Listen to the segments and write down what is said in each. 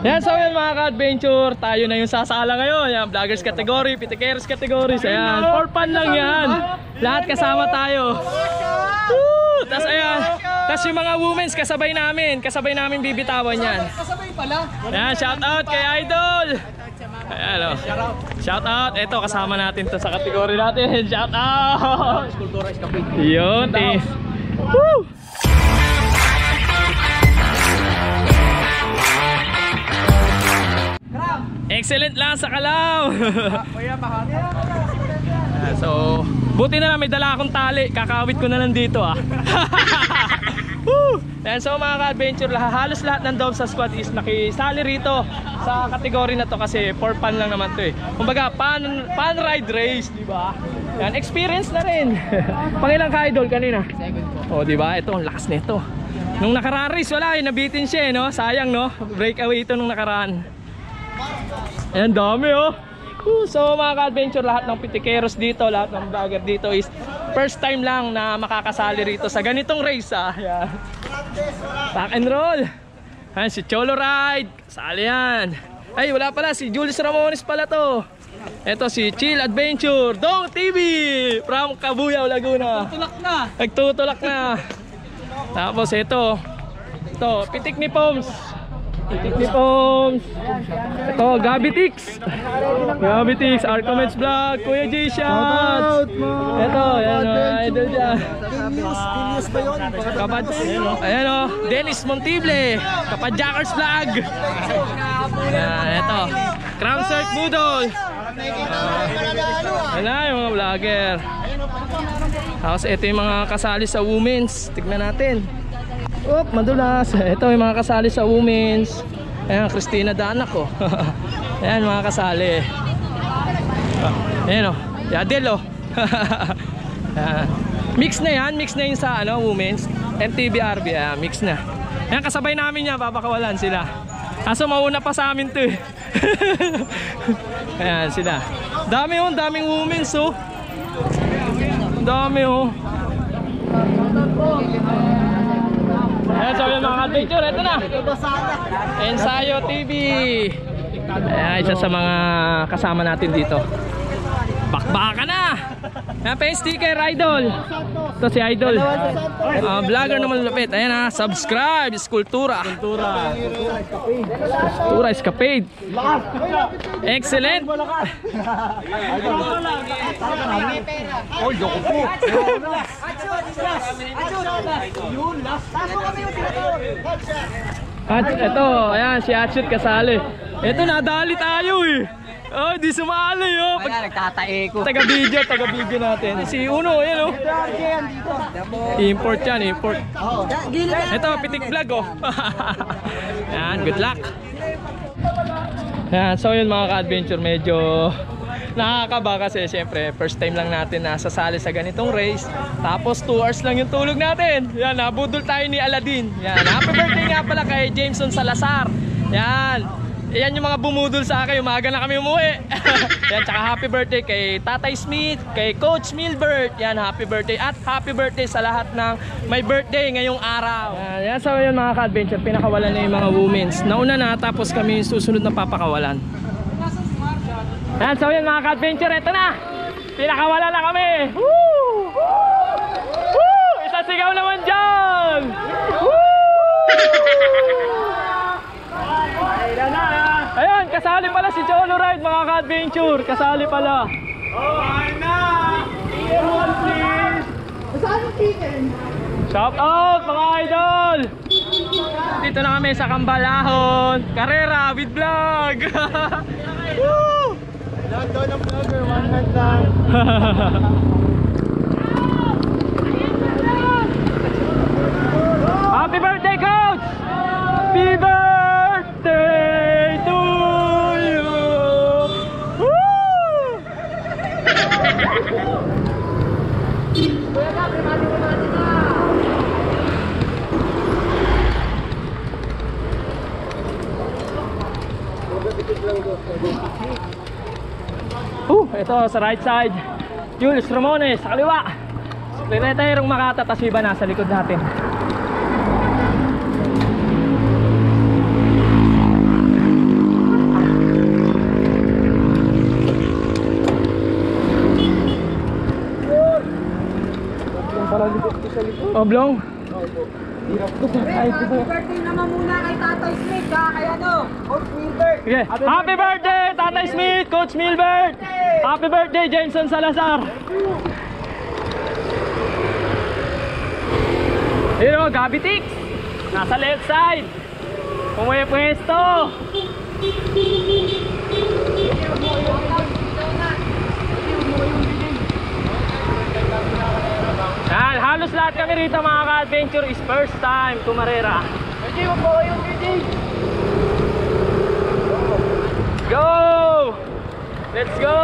Yan, so yan mga ka-adventure, tayo na yung sasala ngayon. Yan, vloggers category, pitikeros categories. Ayan, for fun lang yan. Lahat kasama tayo. Tapos ayan, tapos yung mga women's kasabay namin bibitawan yan. Kasabay pala. Ayan, shout out kay Idol. Ayan o, shout out. Ito, kasama natin to sa kategory natin. Shout out. Kultura Escapade. Yun, woo! Excellent lang sa Kalaw. So, buti na lang may dala akong tali. Kakawit ko na lang dito And so mga ka-adventure, halos lahat ng Dove sa squad is nakisali rito sa kategory na to kasi for fun lang naman to Kumbaga, fun ride race, di ba? Yan, experience na rin. Pangilang ka-idol kanina? Second po. Di ba? Ito, ang lakas nito. Nung nakaraan race, wala nabitin siya no? Sayang no? Breakaway ito nung nakaraan. Ayan, dami So mga ka-adventure, lahat ng pitikeros dito, lahat ng vlogger dito is first time lang na makakasali rito sa ganitong race Ayan. Rock and roll. Ayan, si Cholo Ride, kasali yan. Ay, wala pala, si Julius Ramones pala to. Ito si Chill Adventure, Dong TV from Cabuyao, Laguna. Nagtutulak na. Tapos ito, Pitik ni Poms. Ito, Gabitix, Arcomeds Vlog, Kuya J Shots. Ito, yan idol dyan. Ayan Dennis Montible, Kapadjakers Vlog. Ito, Crown Cirque Budol. Yan na yung mga vlogger. Tapos ito yung mga kasali sa women's. Tignan natin. Madulas. Ito yung mga kasali sa women's. Ayan, Christina Danak Ayan mga kasali. Ayan Yadel Mix na yan sa women's MTBRB. Ayan, mix na. Ayan, kasabay namin yan, papakawalan sila. Kaso mauna pa sa amin to Ayan sila. Daming women's dami Ayan, so yung mga adventure, ito na Ensayo TV. Ayan, isa sa mga kasama natin dito. Bakbaka na. Ayan pa yung sticker, Idol. Ito si Idol, vlogger na malulupit. Ayan subscribe, Kultura Escapade. Excellent. At ito, ayan si Atshut kasali. Ito, nadali tayo di sumali Nagtatae ko. Taga-video natin. Si Uno, ayan Import yan, import. Ito, Pitik Vlog Ayan, good luck. Ayan, so yun mga ka-adventure, medyo nakakaba kasi siyempre first time lang natin nasasali sa ganitong race. Tapos 2 hours lang yung tulog natin. Yan, nabudol tayo ni Aladdin. Yan, happy birthday nga pala kay Jameson Salazar. Yan yung mga bumudol sa akin, umaga na kami umuwi. Yan, tsaka happy birthday kay Tatay Smith, kay Coach Milbert. Yan, happy birthday. At happy birthday sa lahat ng may birthday ngayong araw. Yan, so yun mga ka-adventure, pinakawalan na yung mga women's. Nauna na, tapos kami susunod na papakawalan. Yan, so yun mga ka-adventure, ito na. Pinakawalan na kami. Woo! Woo! Isa sigaw naman dyan. Woo! Ayan, kasali pala si Cholo Ride mga ka-adventure. Kasali pala. Shout out mga idol. Dito na kami sa Cambalahon. Karera with vlog. Woo! Lahat daw ng vlogger, one hand lang. Happy birthday, Coach! Happy birthday to you! Woo! Ito sa right side, Julius Ramones sa kaliwa. Retayerong Makata, tas iba nasa likod natin. Oblong. Happy birthday naman muna kay Tatay Smith, kay ano, Coach Wilbert. Okay. Happy birthday, Tatay Smith, Coach Milbert. Happy birthday, Jameson Salazar. Hero, Gabi Tix. Nasa left side. Pumuwi-pwesto. Yan, halos lahat kami rito mga ka-adventure is first time tumarera. Go! Let's go!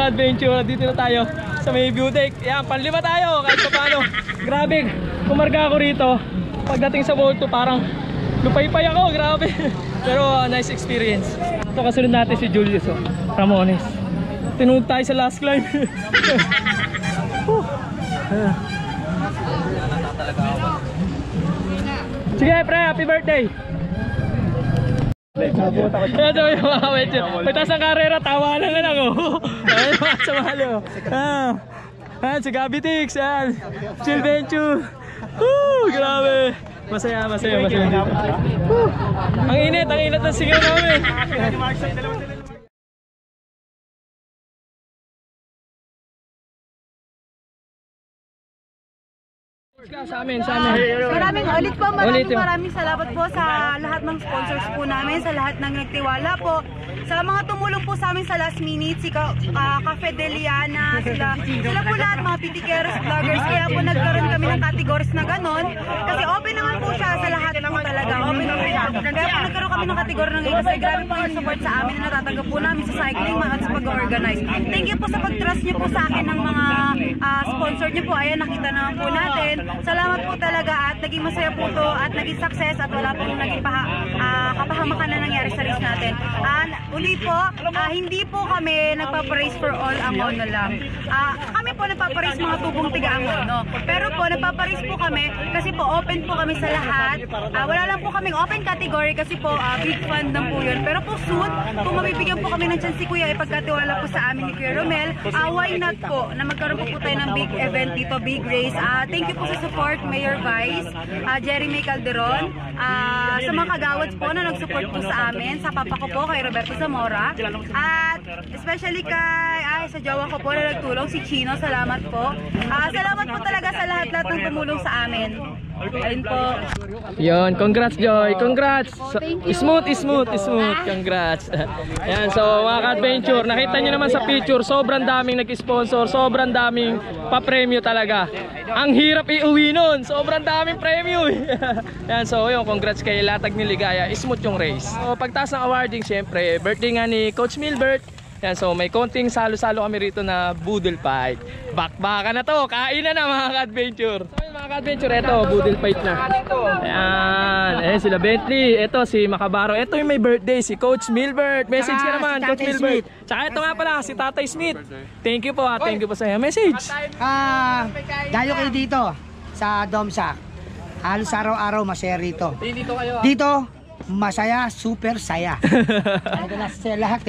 ka-adventure, dito na tayo sa may view deck. Yan, panlima tayo kahit pa paano. Grabe, kumarga ako rito. Pagdating sa Vault 2 parang lupay-pay ako, grabe. Pero nice experience. Ito kasunod natin si Julius Ramones. Tinunod tayo sa last climb. Sige pre, happy birthday. Kaya ito yung mga medyo pagtas ng karera, tawanan na lang ayun mga sumalo. Si Gabby Tix, Chill Venture. Grabe. Masaya dito. Ang init ng sigaw namin. Sa amin. Maraming salamat po sa lahat ng sponsors po namin, sa lahat ng nagtiwala po, sa mga tumulong po sa amin sa last minute, si Cafe Deliana, sila po lahat, mga pitikeros, vloggers, kaya po nagkaroon kami ng categories na ganon, kasi open naman po siya sa lahat po talaga, open po siya, kaya po nagkaroon kami ng category ng kasi grabe po yung support sa amin na natatanggap po namin sa cycling at sa pag-organize. Thank you po sa pag-trust niyo po sa akin ng mga sponsor niyo po, ayan nakita naman po natin. Salamat po talaga at naging masaya po to at naging success at wala pong naging kapahamakan na nangyari sa race natin. Uli po, hindi po kami nagpapraise for all ang mono lang. Kami po nagpapraise mga tubong tiga ang mono. Pero po nagpapraise po kami kasi po open po kami sa lahat. Wala lang po kaming open category kasi po big fan lang po yun. Pero po soon, kung mabibigyan po kami ng chance si Kuya ipagkatiwala po sa amin ni Kuya Romel, why not po na magkaroon po tayo ng big event dito, big race. Thank you po sa support, Mayor Vice, Jerry May Calderon, sa mga kagawads po na nag-support po sa amin, sa papa ko po, kay Roberto Zamora, at especially sa jowa ko po na nagtulong, si Chino, salamat po. Salamat po talaga sa lahat-lahat ng tumulong sa amin. Ayun po. Yun, congrats Joy, congrats. Smooth. Congrats. Yan, so mga ka-adventure, nakita nyo naman sa picture, sobrang daming nag-sponsor, sobrang daming pa-premyo talaga. Ang hirap iuwi nun, sobrang daming premyo. Yan, so yun, congrats kay Latag ni Ligaya, smooth yung race. So pagtaas ng awarding, syempre, birthday nga ni Coach Milbert. Yan, so may konting salo-salo kami rito na boodle fight. Bakbaka na to, kain na mga ka-adventure. So yun, mga ka-adventure, eto, boodle fight na. Ayan, sila Bentley, eto si Macabaro. Eto yung may birthday, si Coach Milbert. Message ka naman, Coach Milbert. Tsaka ito nga pala, si Tatay Smith. Thank you po sa iyo. Message. Dayo kayo dito sa Domsak. Halos araw-araw masaya rito. Dito kayo. Dito, masaya, super saya. Talaga na sa lahat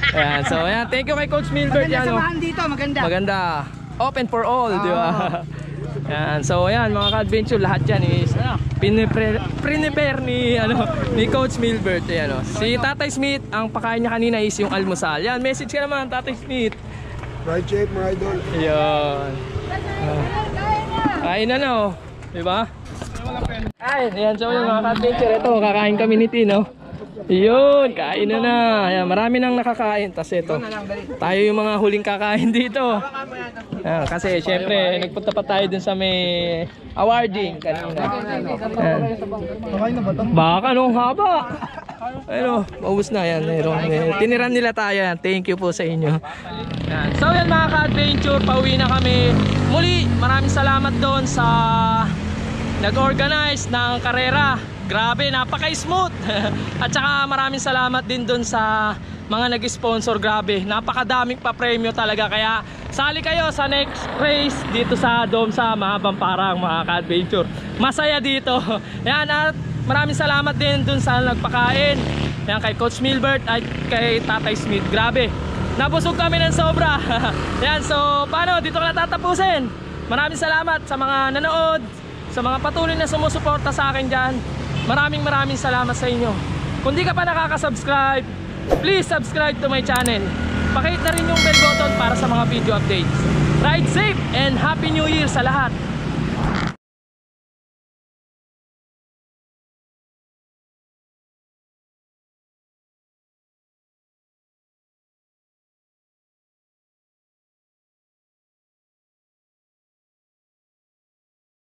Ayan, so ayan, thank you kay Coach Milbert. Maganda samahan dito, maganda. Maganda. Open for all, di ba? Ayan, so ayan, mga ka-adventure, lahat yan is prepare ni Coach Milbert. Ayan, si Tatay Smith, ang pakain niya kanina is yung almusal. Yan, message ka naman, Tatay Smith. Right shape, mga idol. Ayan. Kain na di ba? Ayan, so yung mga ka-adventure, ito, kakain kami ni Tino. Yun, kain na. Ayan, marami nang nakakain. Tapos ito, tayo yung mga huling kakain dito. Ayan, kasi syempre, nagpunta pa tayo dun sa may awarding kanina. Baka nung haba. Ayun, maubos na yan. Tiniran nila tayo. Thank you po sa inyo. Ayan. So yan mga ka-adventure, pauwi na kami. Muli, maraming salamat doon sa nag-organize ng karera. Grabe, napaka-smooth. At saka maraming salamat din dun sa mga nag-sponsor. Grabe, napakadaming pa-premyo talaga. Kaya sali kayo sa next race dito sa Dome sa Mahabang Parang, mga ka-adventure. Masaya dito. Yan, at maraming salamat din dun sa nagpakain. Yan, kay Coach Milbert at kay Tatay Smith. Grabe, nabusog kami ng sobra. Yan, so paano, dito ka natatapusin. Maraming salamat sa mga nanood, sa mga patuloy na sumusuporta sa akin dyan. Maraming salamat sa inyo. Kung di ka pa nakaka-subscribe, please subscribe to my channel. Pakihit na rin yung bell button para sa mga video updates. Ride safe and Happy New Year sa lahat.